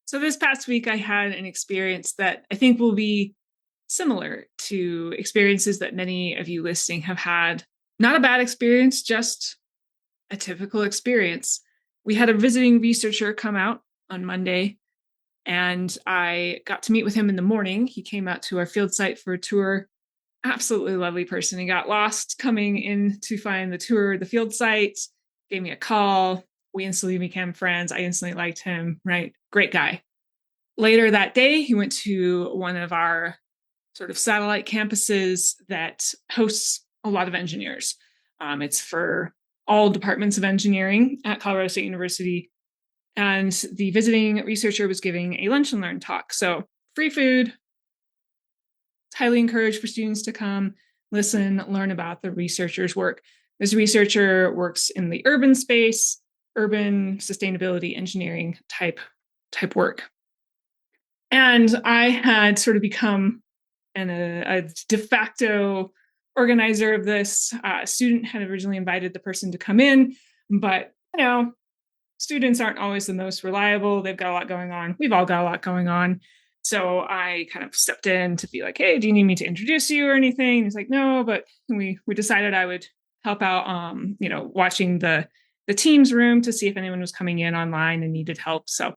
So this past week, I had an experience that I think will be similar to experiences that many of you listening have had. Not a bad experience, just a typical experience. We had a visiting researcher come out on Monday, and I got to meet with him in the morning. He came out to our field site for a tour. Absolutely lovely person. He got lost coming in to find the tour, the field site, gave me a call. We instantly became friends. I instantly liked him, right? Great guy. Later that day, he went to one of our sort of satellite campuses that hosts a lot of engineers. It's for all departments of engineering at Colorado State University. And the visiting researcher was giving a lunch and learn talk. So free food. It's highly encouraged for students to come, listen, learn about the researcher's work. This researcher works in the urban space, urban sustainability engineering type work. And I had sort of become a de facto organizer of this. Student had originally invited the person to come in, but students aren't always the most reliable. They've got a lot going on. We've all got a lot going on. So I kind of stepped in to be like, hey, do you need me to introduce you or anything? And he's like, no, but we decided I would help out, watching the Teams room to see if anyone was coming in online and needed help. So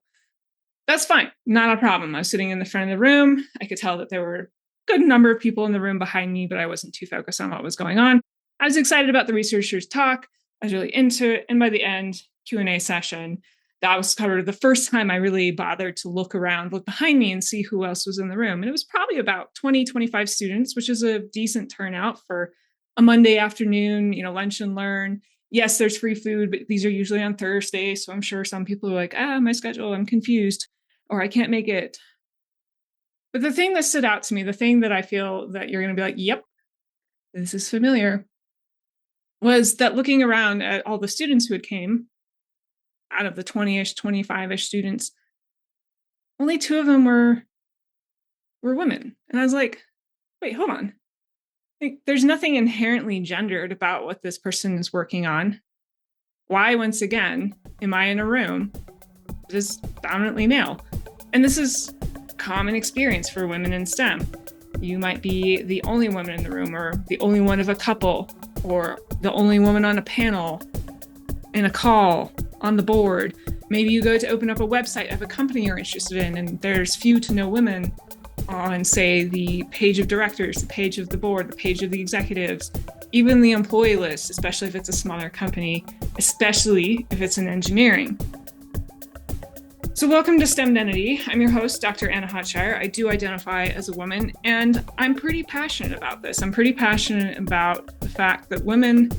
that's fine. Not a problem. I was sitting in the front of the room. I could tell that there were a good number of people in the room behind me, but I wasn't too focused on what was going on. I was excited about the researcher's talk. I was really into it. And by the end, Q&A session, that was sort of the first time I really bothered to look behind me and see who else was in the room. And it was probably about 20, 25 students, which is a decent turnout for a Monday afternoon, lunch and learn. Yes, there's free food, but these are usually on Thursday. So I'm sure some people are like, my schedule, I'm confused, or I can't make it. But the thing that stood out to me, the thing that I feel that you're going to be like, yep, this is familiar, was that looking around at all the students who had came, out of the 20-ish, 25-ish students, only 2 of them were women. And I was like, wait, hold on. There's nothing inherently gendered about what this person is working on. Why, once again, am I in a room that is dominantly male? And this is common experience for women in STEM. You might be the only woman in the room, or the only one of a couple, or the only woman on a panel, in a call, on the board. Maybe you go to open up a website of a company you're interested in, and there's few to no women on, say, the page of directors, the page of the board, the page of the executives, even the employee list, especially if it's a smaller company, especially if it's in engineering. So welcome to STEMdentity. I'm your host, Dr. Anna Hotshire. I do identify as a woman, and I'm pretty passionate about this. I'm pretty passionate about the fact that women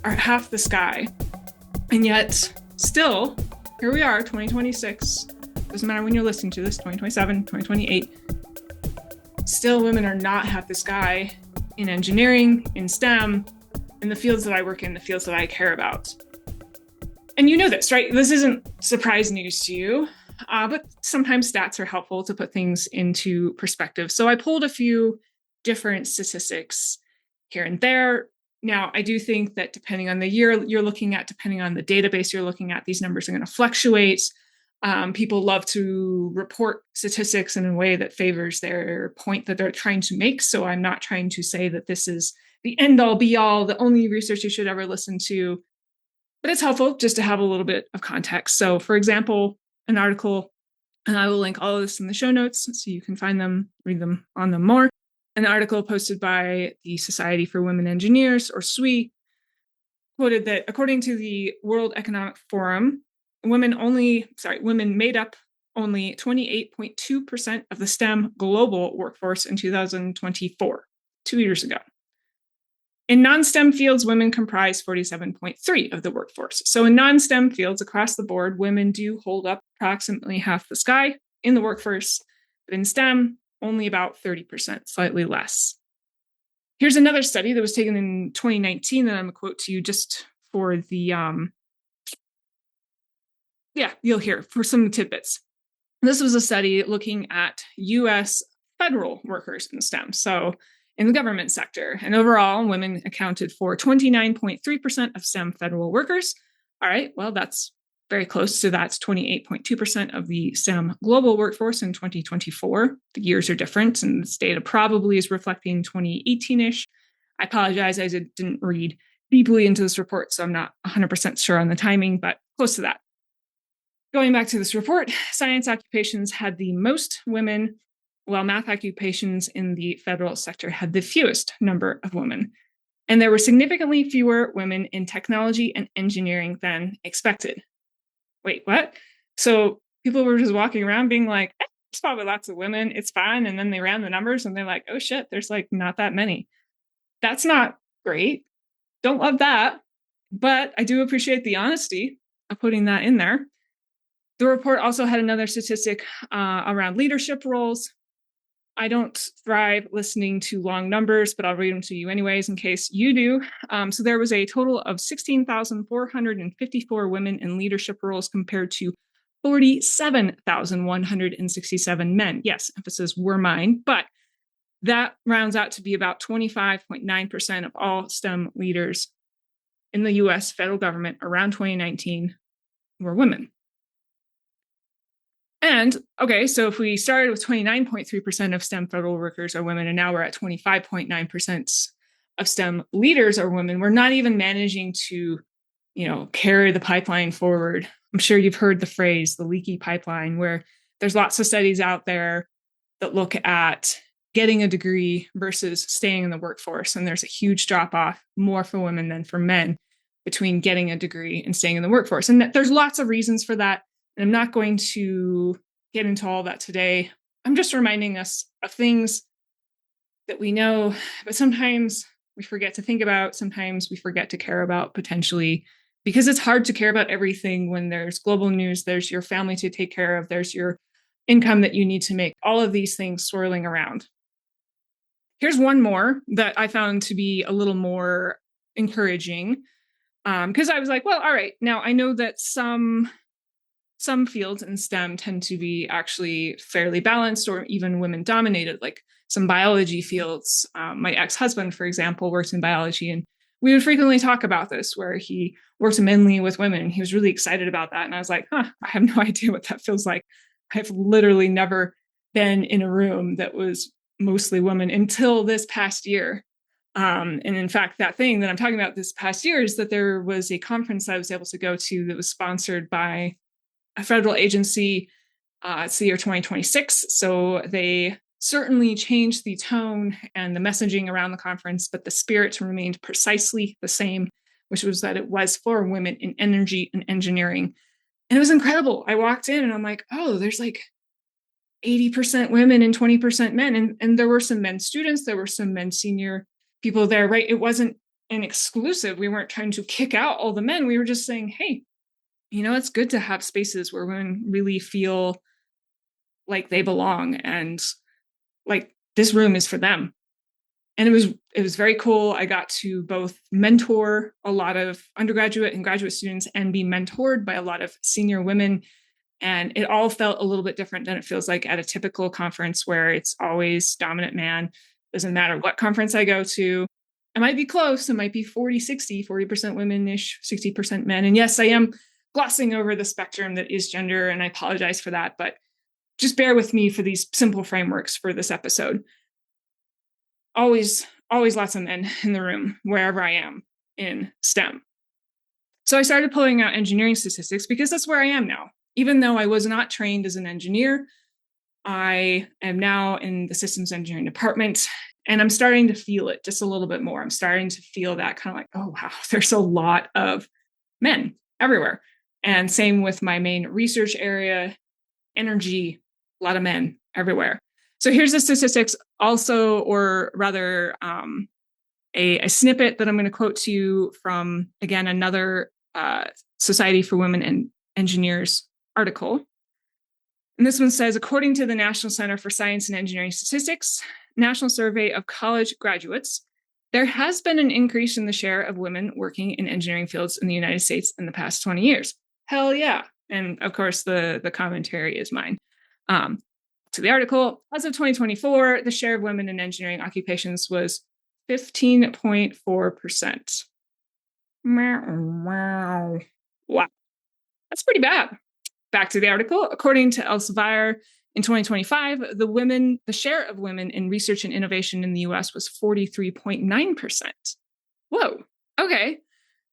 are half the sky. And yet, still, here we are, 2026. Doesn't matter when you're listening to this, 2027, 2028. Still, women are not half the sky in engineering, in STEM, in the fields that I work in, the fields that I care about. And you know this, right? This isn't surprise news to you, but sometimes stats are helpful to put things into perspective. So I pulled a few different statistics here and there. Now, I do think that depending on the year you're looking at, depending on the database you're looking at, these numbers are going to fluctuate. People love to report statistics in a way that favors their point that they're trying to make. So I'm not trying to say that this is the end all be all, the only research you should ever listen to. But it's helpful just to have a little bit of context. So, for example, an article, and I will link all of this in the show notes so you can find them, read them on them more. An article posted by the Society for Women Engineers, or SWE, quoted that according to the World Economic Forum, women made up only 28.2% of the STEM global workforce in 2024, 2 years ago. In non-STEM fields, women comprise 47.3% of the workforce. So in non-STEM fields across the board, women do hold up approximately half the sky in the workforce, but in STEM, only about 30%, slightly less. Here's another study that was taken in 2019 that I'm going to quote to you just for the, you'll hear for some tidbits. This was a study looking at U.S. federal workers in STEM, so in the government sector. And overall, women accounted for 29.3% of STEM federal workers. All right, well, that's very close to that's 28.2% of the STEM global workforce in 2024. The years are different, and this data probably is reflecting 2018-ish. I apologize, I didn't read deeply into this report, so I'm not 100% sure on the timing, but close to that. Going back to this report, science occupations had the most women, while math occupations in the federal sector had the fewest number of women. And there were significantly fewer women in technology and engineering than expected. Wait, what? So people were just walking around being like, there's probably lots of women, it's fine. And then they ran the numbers and they're like, oh shit, there's like not that many. That's not great. Don't love that. But I do appreciate the honesty of putting that in there. The report also had another statistic around leadership roles. I don't thrive listening to long numbers, but I'll read them to you anyways in case you do. So there was a total of 16,454 women in leadership roles compared to 47,167 men. Yes, emphasis were mine, but that rounds out to be about 25.9% of all STEM leaders in the US federal government around 2019 were women. And okay, so if we started with 29.3% of STEM federal workers are women, and now we're at 25.9% of STEM leaders are women, we're not even managing to, carry the pipeline forward. I'm sure you've heard the phrase, the leaky pipeline, where there's lots of studies out there that look at getting a degree versus staying in the workforce. And there's a huge drop off, more for women than for men, between getting a degree and staying in the workforce. And there's lots of reasons for that. And I'm not going to get into all that today. I'm just reminding us of things that we know, but sometimes we forget to think about, sometimes we forget to care about potentially, because it's hard to care about everything when there's global news, there's your family to take care of, there's your income that you need to make, all of these things swirling around. Here's one more that I found to be a little more encouraging, because I was like, well, all right, now I know that some fields in STEM tend to be actually fairly balanced or even women dominated, like some biology fields. My ex-husband, for example, works in biology, and we would frequently talk about this, where he works mainly with women. He was really excited about that. And I was like, I have no idea what that feels like. I've literally never been in a room that was mostly women until this past year. And in fact, that thing that I'm talking about this past year is that there was a conference I was able to go to that was sponsored by a federal agency. It's the year 2026. So they certainly changed the tone and the messaging around the conference, but the spirit remained precisely the same, which was that it was for women in energy and engineering. And it was incredible. I walked in and I'm like, oh, there's like 80% women and 20% men. And there were some men students, there were some men senior people there, right? It wasn't an exclusive. We weren't trying to kick out all the men. We were just saying, hey, it's good to have spaces where women really feel like they belong and like this room is for them. And it was very cool. I got to both mentor a lot of undergraduate and graduate students and be mentored by a lot of senior women. And it all felt a little bit different than it feels like at a typical conference where it's always dominant man. Doesn't matter what conference I go to. It might be close. It might be 40% women-ish, 60% men. And yes, I am glossing over the spectrum that is gender, and I apologize for that, but just bear with me for these simple frameworks for this episode. Always lots of men in the room, wherever I am in STEM. So I started pulling out engineering statistics because that's where I am now. Even though I was not trained as an engineer, I am now in the systems engineering department, and I'm starting to feel it just a little bit more. I'm starting to feel that kind of like, oh, wow, there's a lot of men everywhere. And same with my main research area, energy, a lot of men everywhere. So here's the statistics also, or rather a snippet that I'm going to quote to you from, again, another Society for Women and Engineers article. And this one says, according to the National Center for Science and Engineering Statistics, National Survey of College Graduates, there has been an increase in the share of women working in engineering fields in the United States in the past 20 years. Hell yeah. And of course, the commentary is mine. To the article, as of 2024, the share of women in engineering occupations was 15.4%. Wow. That's pretty bad. Back to the article. According to Elsevier, in 2025, the share of women in research and innovation in the US was 43.9%. Whoa. Okay.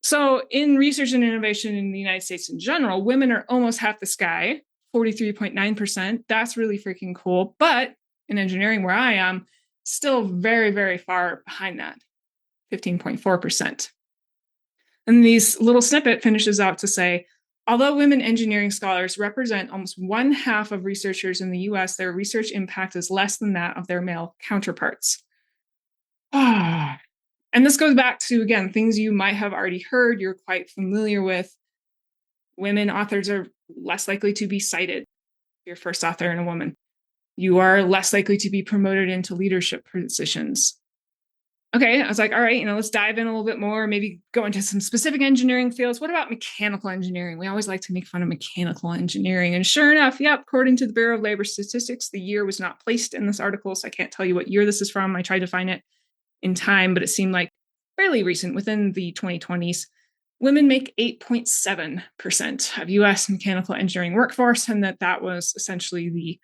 So in research and innovation in the United States in general, women are almost half the sky, 43.9%. That's really freaking cool. But in engineering, where I am, still very, very far behind that, 15.4%. And this little snippet finishes out to say, although women engineering scholars represent almost one half of researchers in the US, their research impact is less than that of their male counterparts. And this goes back to, again, things you might have already heard, you're quite familiar with. Women authors are less likely to be cited. Your first author and a woman. You are less likely to be promoted into leadership positions. Okay, I was like, all right, let's dive in a little bit more, maybe go into some specific engineering fields. What about mechanical engineering? We always like to make fun of mechanical engineering. And sure enough, according to the Bureau of Labor Statistics, the year was not placed in this article, so I can't tell you what year this is from. I tried to find it in time, but it seemed like fairly recent, within the 2020s. Women make 8.7% of US mechanical engineering workforce, and that was essentially the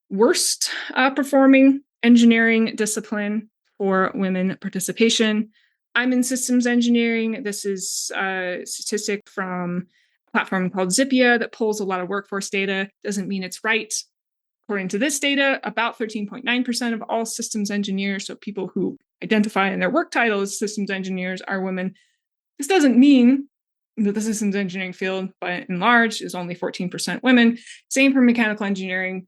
worst performing engineering discipline for women participation. I'm in systems engineering. This is a statistic from a platform called Zippia that pulls a lot of workforce data. Doesn't mean it's right. According to this data, about 13.9% of all systems engineers, so people who identify in their work title as systems engineers, are women. This doesn't mean that the systems engineering field, by and large, is only 14% women. Same for mechanical engineering.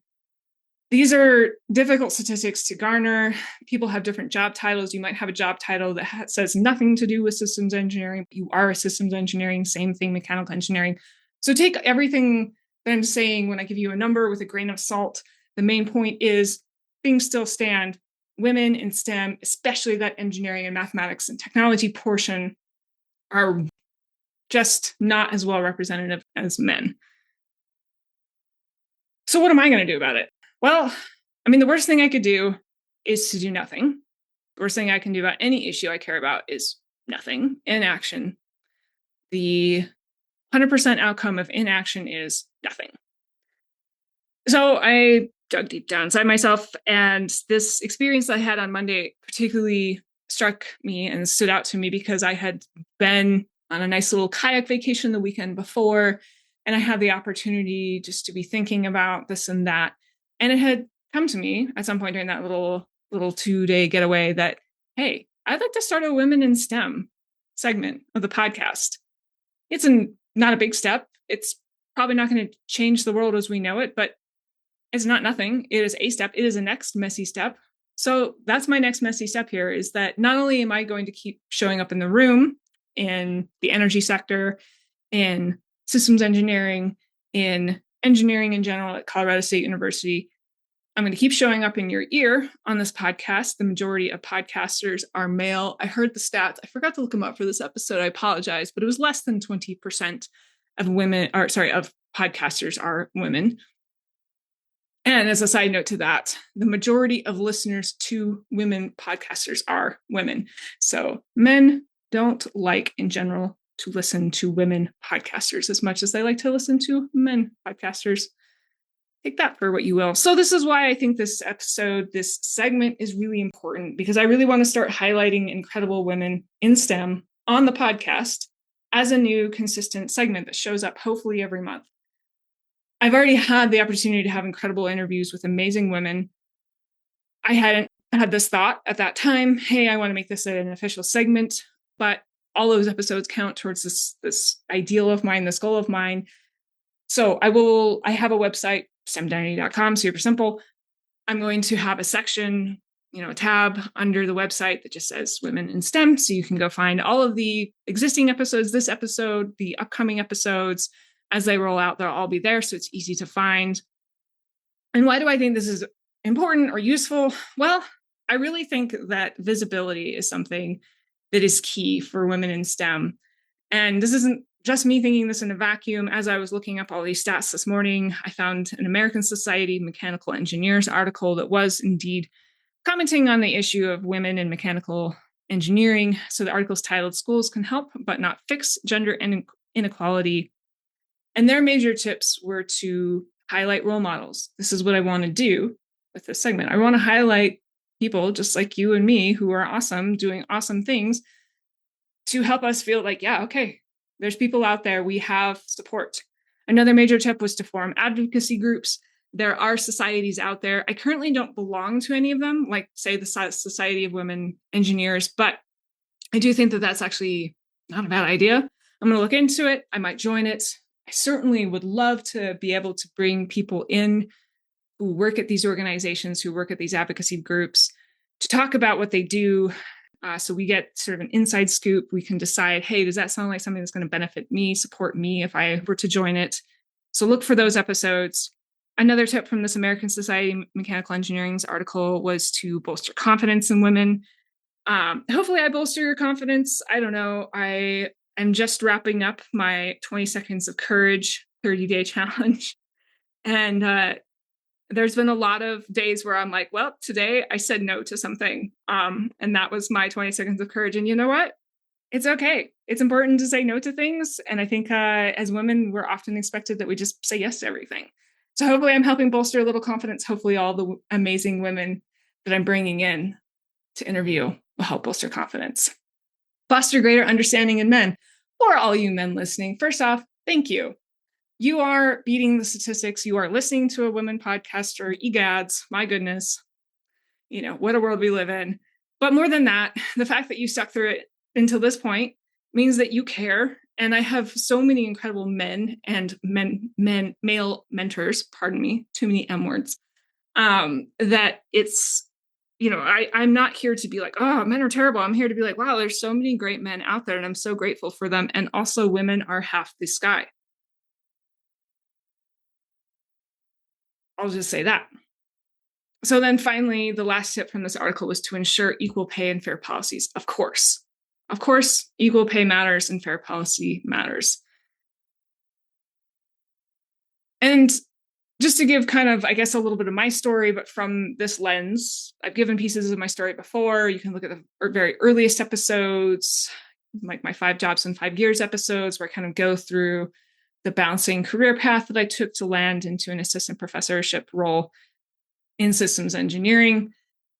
These are difficult statistics to garner. People have different job titles. You might have a job title that says nothing to do with systems engineering, but you are a systems engineering, same thing, mechanical engineering. So take everything that I'm saying when I give you a number with a grain of salt. The main point is things still stand. Women in STEM, especially that engineering and mathematics and technology portion, are just not as well represented as men. So what am I going to do about it? Well, the worst thing I could do is to do nothing. The worst thing I can do about any issue I care about is nothing, inaction. The 100% outcome of inaction is nothing. So I dug deep down inside myself, and this experience I had on Monday particularly struck me and stood out to me because I had been on a nice little kayak vacation the weekend before, and I had the opportunity just to be thinking about this and that. And it had come to me at some point during that little 2-day getaway that, hey, I'd like to start a Women in STEM segment of the podcast. It's not a big step. It's probably not going to change the world as we know it, but it's not nothing. It is a step. It is a next messy step. So that's my next messy step here, is that not only am I going to keep showing up in the room in the energy sector, in systems engineering, in engineering in general at Colorado State University, I'm going to keep showing up in your ear on this podcast. The majority of podcasters are male. I heard the stats. I forgot to look them up for this episode. I apologize, but it was less than 20% of podcasters are women. And as a side note to that, the majority of listeners to women podcasters are women. So men don't like, in general, to listen to women podcasters as much as they like to listen to men podcasters. Take that for what you will. So this is why I think this segment is really important, because I really want to start highlighting incredible women in STEM on the podcast as a new consistent segment that shows up hopefully every month. I've already had the opportunity to have incredible interviews with amazing women. I hadn't had this thought at that time, hey, I want to make this an official segment, but all those episodes count towards this ideal of mine, this goal of mine. So I have a website, stemdynity.com, super simple. I'm going to have a section, a tab under the website that just says Women in STEM. So you can go find all of the existing episodes, this episode, the upcoming episodes. As they roll out, they'll all be there, so it's easy to find. And why do I think this is important or useful? Well, I really think that visibility is something that is key for women in STEM. And this isn't just me thinking this in a vacuum. As I was looking up all these stats this morning, I found an American Society of Mechanical Engineers article that was indeed commenting on the issue of women in mechanical engineering. So the article is titled, "Schools Can Help But Not Fix Gender Inequality And their major tips were to highlight role models. This is what I want to do with this segment. I want to highlight people just like you and me who are awesome, doing awesome things to help us feel like, yeah, okay, there's people out there. We have support. Another major tip was to form advocacy groups. There are societies out there. I currently don't belong to any of them, like, say, the Society of Women Engineers, but I do think that that's actually not a bad idea. I'm going to look into it. I might join it. I certainly would love to be able to bring people in who work at these organizations, who work at these advocacy groups, to talk about what they do. So we get sort of an inside scoop. We can decide, hey, does that sound like something that's going to benefit me, support me if I were to join it? So look for those episodes. Another tip from this American Society of Mechanical Engineering's article was to bolster confidence in women. Hopefully I bolster your confidence. I don't know. I am just wrapping up my 20 Seconds of Courage 30-day challenge. And there's been a lot of days where I'm like, well, today I said no to something. And that was my 20 Seconds of Courage. And you know what? It's okay. It's important to say no to things. And I think as women, we're often expected that we just say yes to everything. So hopefully I'm helping bolster a little confidence. Hopefully all the amazing women that I'm bringing in to interview will help bolster confidence. Foster greater understanding in men. For all you men listening, first off, thank you. You are beating the statistics. You are listening to a women podcaster. Egads, my goodness. You know, what a world we live in. But more than that, the fact that you stuck through it until this point means that you care. And I have so many incredible men and male mentors, pardon me, too many M words, that it's, you know, I'm not here to be like, oh, men are terrible. I'm here to be like, wow, there's so many great men out there and I'm so grateful for them. And also women are half the sky. I'll just say that. So then finally, the last tip from this article was to ensure equal pay and fair policies. Of course, equal pay matters and fair policy matters. And just to give kind of, I guess, a little bit of my story, but from this lens, I've given pieces of my story before. You can look at the very earliest episodes, like my 5 Jobs in 5 Years episodes, where I kind of go through the bouncing career path that I took to land into an assistant professorship role in systems engineering.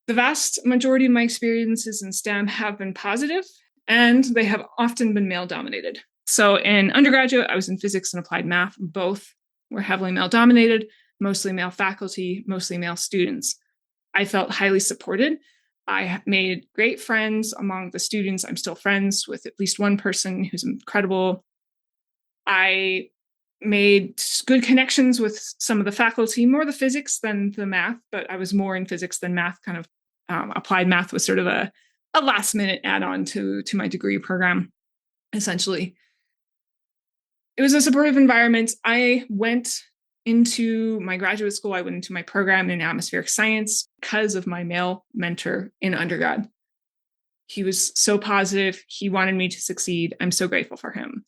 The vast majority of my experiences in STEM have been positive, and they have often been male-dominated. So in undergraduate, I was in physics and applied math. Both were heavily male-dominated, mostly male faculty, mostly male students. I felt highly supported. I made great friends among the students. I'm still friends with at least one person who's incredible. I made good connections with some of the faculty, more the physics than the math, but I was more in physics than math. Kind of applied math was sort of a last minute add-on to my degree program, essentially. It was a supportive environment. I went into my graduate school. I went into my program in atmospheric science because of my male mentor in undergrad. He was so positive. He wanted me to succeed. I'm so grateful for him.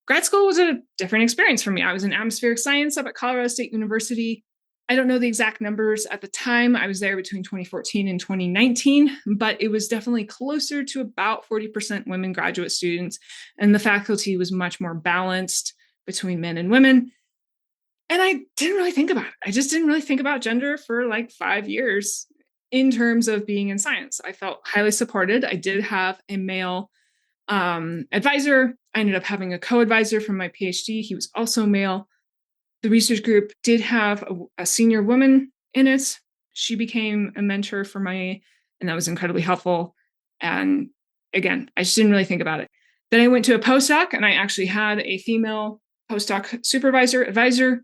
Grad school was a different experience for me. I was in atmospheric science up at Colorado State University. I don't know the exact numbers at the time. I was there between 2014 and 2019, but it was definitely closer to about 40% women graduate students, and the faculty was much more balanced between men and women. And I didn't really think about it. I just didn't really think about gender for like 5 years in terms of being in science. I felt highly supported. I did have a male advisor. I ended up having a co-advisor from my PhD. He was also male. The research group did have a senior woman in it. She became a mentor for me, and that was incredibly helpful. And again, I just didn't really think about it. Then I went to a postdoc, and I actually had a female postdoc supervisor, advisor.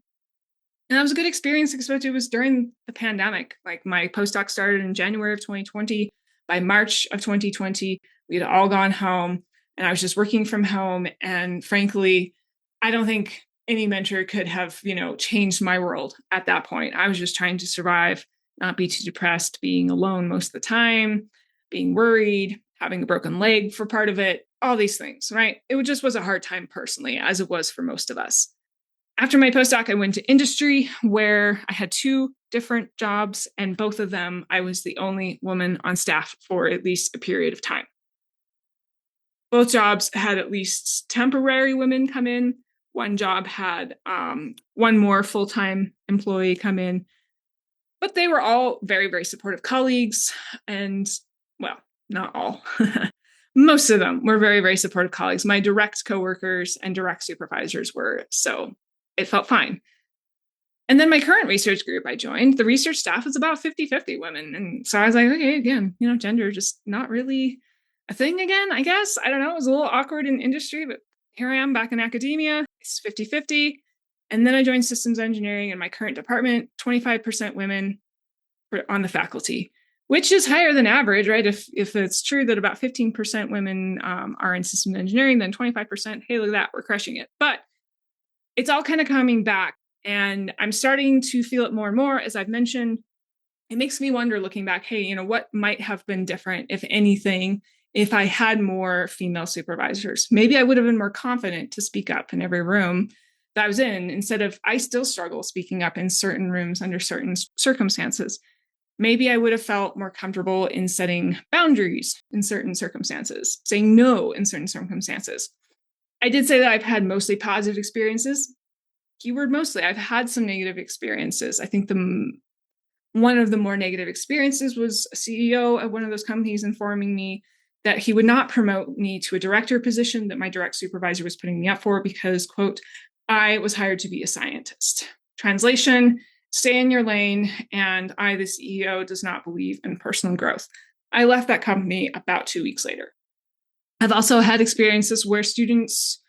And that was a good experience, especially it was during the pandemic. Like my postdoc started in January of 2020. By March of 2020, we had all gone home, and I was just working from home. And frankly, I don't think any mentor could have, changed my world at that point. I was just trying to survive, not be too depressed, being alone most of the time, being worried, having a broken leg for part of it, all these things, right? It just was a hard time personally, as it was for most of us. After my postdoc, I went to industry where I had 2 different jobs, and both of them, I was the only woman on staff for at least a period of time. Both jobs had at least temporary women come in. One job had one more full-time employee come in, but they were all very, very supportive colleagues. And, well, not all. Most of them were very, very supportive colleagues. My direct coworkers and direct supervisors were, so it felt fine. And then my current research group I joined, the research staff was about 50-50 women. And so I was like, okay, again, gender just not really a thing again, I guess. I don't know. It was a little awkward in industry, but here I am back in academia. It's 50-50. And then I joined systems engineering in my current department, 25% women on the faculty, which is higher than average, right? If it's true that about 15% women are in systems engineering, then 25%, hey, look at that, we're crushing it. But it's all kind of coming back. And I'm starting to feel it more and more, as I've mentioned. It makes me wonder, looking back, hey, what might have been different, if anything, if I had more female supervisors? Maybe I would have been more confident to speak up in every room that I was in, instead of, I still struggle speaking up in certain rooms under certain circumstances. Maybe I would have felt more comfortable in setting boundaries in certain circumstances, saying no in certain circumstances. I did say that I've had mostly positive experiences. Keyword mostly. I've had some negative experiences. I think one of the more negative experiences was a CEO at one of those companies informing me that he would not promote me to a director position that my direct supervisor was putting me up for because, quote, I was hired to be a scientist. Translation, stay in your lane, and I, the CEO, does not believe in personal growth. I left that company about 2 weeks later. I've also had experiences where students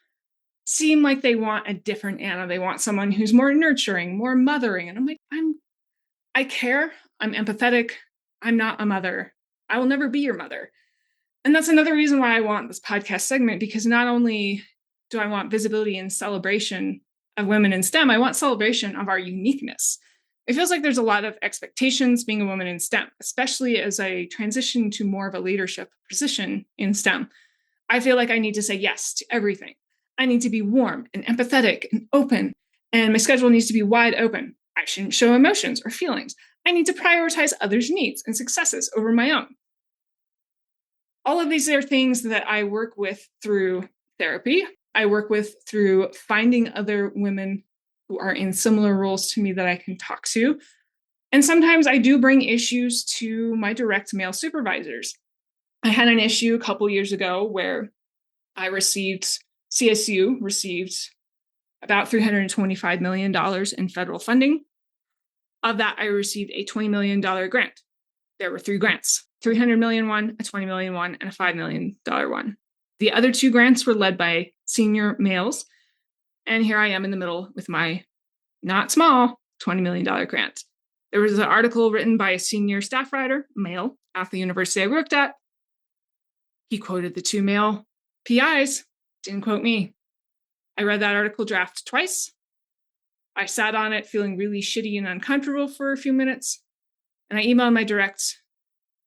seem like they want a different Anna. They want someone who's more nurturing, more mothering. And I'm like, I care. I'm empathetic. I'm not a mother. I will never be your mother. And that's another reason why I want this podcast segment, because not only do I want visibility and celebration of women in STEM, I want celebration of our uniqueness. It feels like there's a lot of expectations being a woman in STEM, especially as I transition to more of a leadership position in STEM. I feel like I need to say yes to everything. I need to be warm and empathetic and open, and my schedule needs to be wide open. I shouldn't show emotions or feelings. I need to prioritize others' needs and successes over my own. All of these are things that I work with through therapy. I work with through finding other women who are in similar roles to me that I can talk to. And sometimes I do bring issues to my direct male supervisors. I had an issue a couple years ago where CSU received about $325 million in federal funding. Of that, I received a $20 million grant. There were 3 grants, $300 million one, a $20 million one, and a $5 million one. The other 2 grants were led by senior males. And here I am in the middle with my not small $20 million grant. There was an article written by a senior staff writer, male, at the university I worked at. He quoted the 2 male PIs, didn't quote me. I read that article draft twice. I sat on it feeling really shitty and uncomfortable for a few minutes. And I emailed my direct.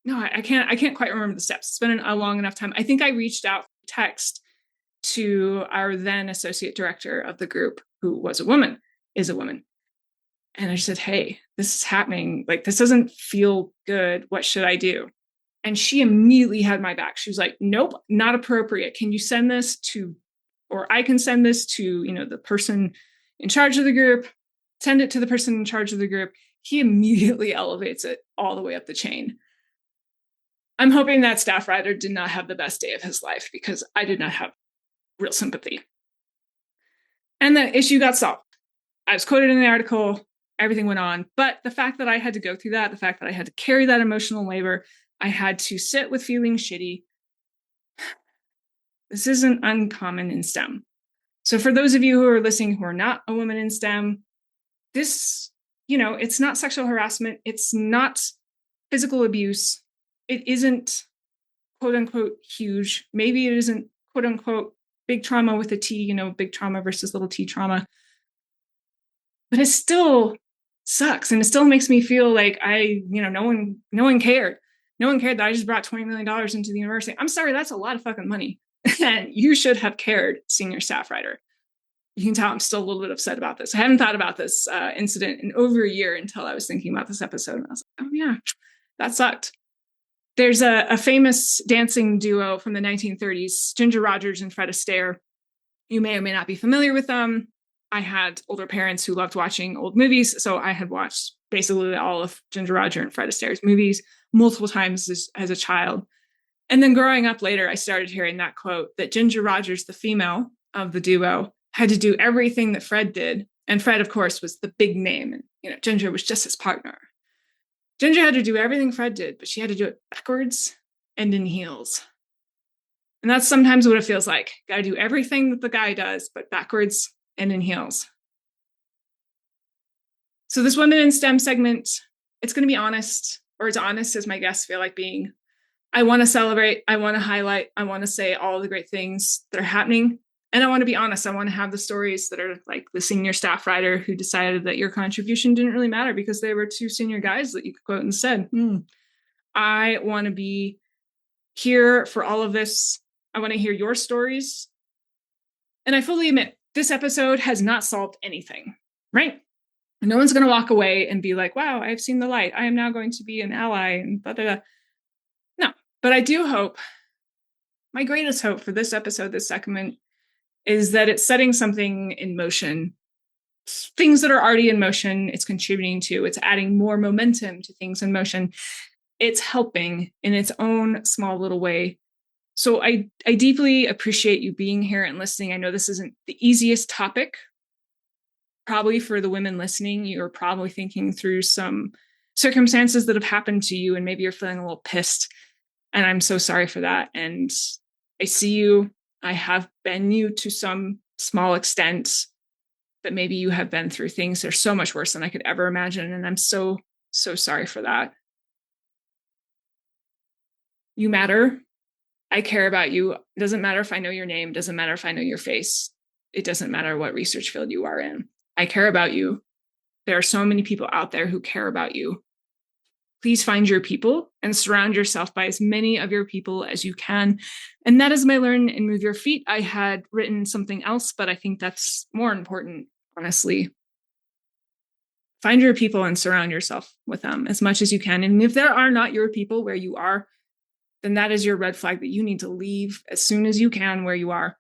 No, I can't quite remember the steps. It's been a long enough time. I think I reached out text to our then associate director of the group, who is a woman. And I said, hey, this is happening. Like, this doesn't feel good. What should I do? And she immediately had my back. She was like, nope, not appropriate. Can you send this to, or I can send this to, the person in charge of the group, send it to the person in charge of the group. He immediately elevates it all the way up the chain. I'm hoping that staff writer did not have the best day of his life, because I did not have real sympathy. And the issue got solved. I was quoted in the article, everything went on. But the fact that I had to go through that, the fact that I had to carry that emotional labor, I had to sit with feeling shitty. This isn't uncommon in STEM. So for those of you who are listening who are not a woman in STEM, this, it's not sexual harassment. It's not physical abuse. It isn't, quote unquote, huge. Maybe it isn't, quote unquote, big trauma with a T, big trauma versus little t trauma. But it still sucks. And it still makes me feel like no one cared. No one cared that I just brought $20 million into the university. I'm sorry, that's a lot of fucking money. And you should have cared, senior staff writer. You can tell I'm still a little bit upset about this. I hadn't thought about this incident in over a year until I was thinking about this episode. And I was like, oh yeah, that sucked. There's a famous dancing duo from the 1930s, Ginger Rogers and Fred Astaire. You may or may not be familiar with them. I had older parents who loved watching old movies, so I had watched basically all of Ginger Rogers and Fred Astaire's movies multiple times as a child. And then growing up later, I started hearing that quote that Ginger Rogers, the female of the duo, had to do everything that Fred did. And Fred, of course, was the big name. And, Ginger was just his partner. Ginger had to do everything Fred did, but she had to do it backwards and in heels. And that's sometimes what it feels like. Got to do everything that the guy does, but backwards and in heels. So this Women in STEM segment, it's going to be honest, or as honest as my guests feel like being. I want to celebrate. I want to highlight. I want to say all the great things that are happening. And I want to be honest. I want to have the stories that are like the senior staff writer who decided that your contribution didn't really matter because they were two senior guys that you could quote instead. I want to be here for all of this. I want to hear your stories. And I fully admit, this episode has not solved anything, right? No one's going to walk away and be like, wow, I've seen the light. I am now going to be an ally and blah, blah, blah. No, but I do hope, my greatest hope for this episode, this segment, is that it's setting something in motion. Things that are already in motion, it's contributing to. It's adding more momentum to things in motion. It's helping in its own small little way. So I deeply appreciate you being here and listening. I know this isn't the easiest topic. Probably for the women listening, you're probably thinking through some circumstances that have happened to you, and maybe you're feeling a little pissed. And I'm so sorry for that. And I see you. I have been you to some small extent, but maybe you have been through things that are so much worse than I could ever imagine. And I'm so, so sorry for that. You matter. I care about you. It doesn't matter if I know your name. It doesn't matter if I know your face. It doesn't matter what research field you are in. I care about you. There are so many people out there who care about you. Please find your people and surround yourself by as many of your people as you can. And that is my Learn and Move Your Feet. I had written something else, but I think that's more important, honestly. Find your people and surround yourself with them as much as you can. And if there are not your people where you are, then that is your red flag that you need to leave as soon as you can where you are.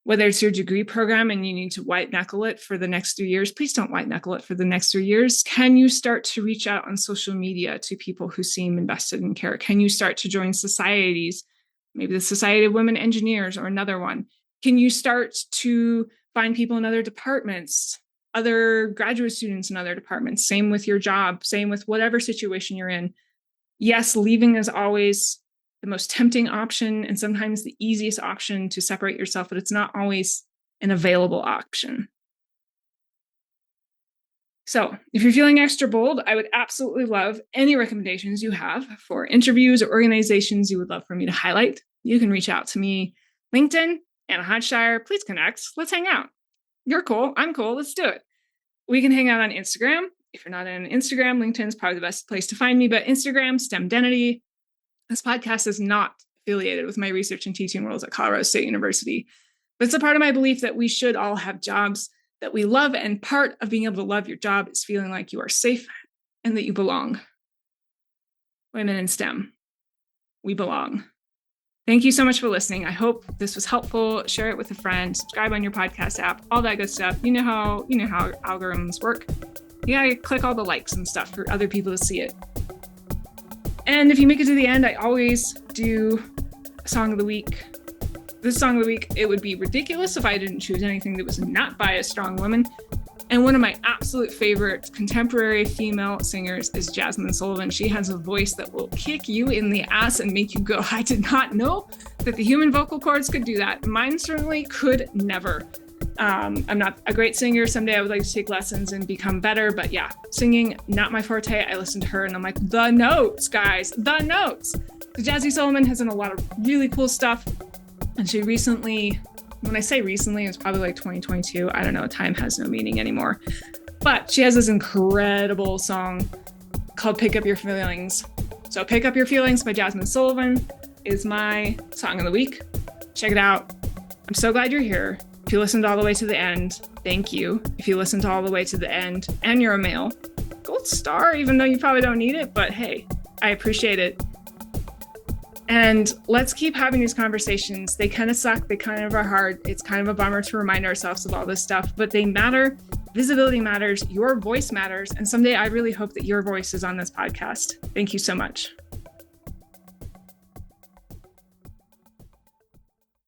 Whether it's your degree program and you need to white knuckle it for the next 3 years, please don't white knuckle it for the next 3 years. Can you start to reach out on social media to people who seem invested in care? Can you start to join societies? Maybe the Society of Women Engineers or another one. Can you start to find people in other departments, other graduate students in other departments? Same with your job, same with whatever situation you're in. Yes, leaving is always the most tempting option and sometimes the easiest option to separate yourself, but it's not always an available option. So if you're feeling extra bold, I would absolutely love any recommendations you have for interviews or organizations you would love for me to highlight. You can reach out to me, LinkedIn, Anna Hodgshire. Please connect. Let's hang out. You're cool. I'm cool. Let's do it. We can hang out on Instagram. If you're not on Instagram, LinkedIn is probably the best place to find me, but Instagram, STEMdenity. This podcast is not affiliated with my research and teaching roles at Colorado State University, but it's a part of my belief that we should all have jobs that we love, and part of being able to love your job is feeling like you are safe and that you belong. Women in STEM, we belong. Thank you so much for listening. I hope this was helpful. Share it with a friend, subscribe on your podcast app, all that good stuff. You know how algorithms work. You gotta click all the likes and stuff for other people to see it. And if you make it to the end, I always do a song of the week. This song of the week, it would be ridiculous if I didn't choose anything that was not by a strong woman. And one of my absolute favorite contemporary female singers is Jasmine Sullivan. She has a voice that will kick you in the ass and make you go, I did not know that the human vocal cords could do that. Mine certainly could never. I'm not a great singer. Someday I would like to take lessons and become better. But yeah, singing, not my forte. I listen to her and I'm like, the notes, guys, the notes. So Jazzy Sullivan has done a lot of really cool stuff. And she recently, when I say recently, it's probably like 2022. I don't know. Time has no meaning anymore. But she has this incredible song called Pick Up Your Feelings. So Pick Up Your Feelings by Jasmine Sullivan is my song of the week. Check it out. I'm so glad you're here. If you listened all the way to the end, thank you. If you listened all the way to the end and you're a male, gold star, even though you probably don't need it, but hey, I appreciate it. And let's keep having these conversations. They kind of suck. They kind of are hard. It's kind of a bummer to remind ourselves of all this stuff, but they matter. Visibility matters. Your voice matters. And someday I really hope that your voice is on this podcast. Thank you so much.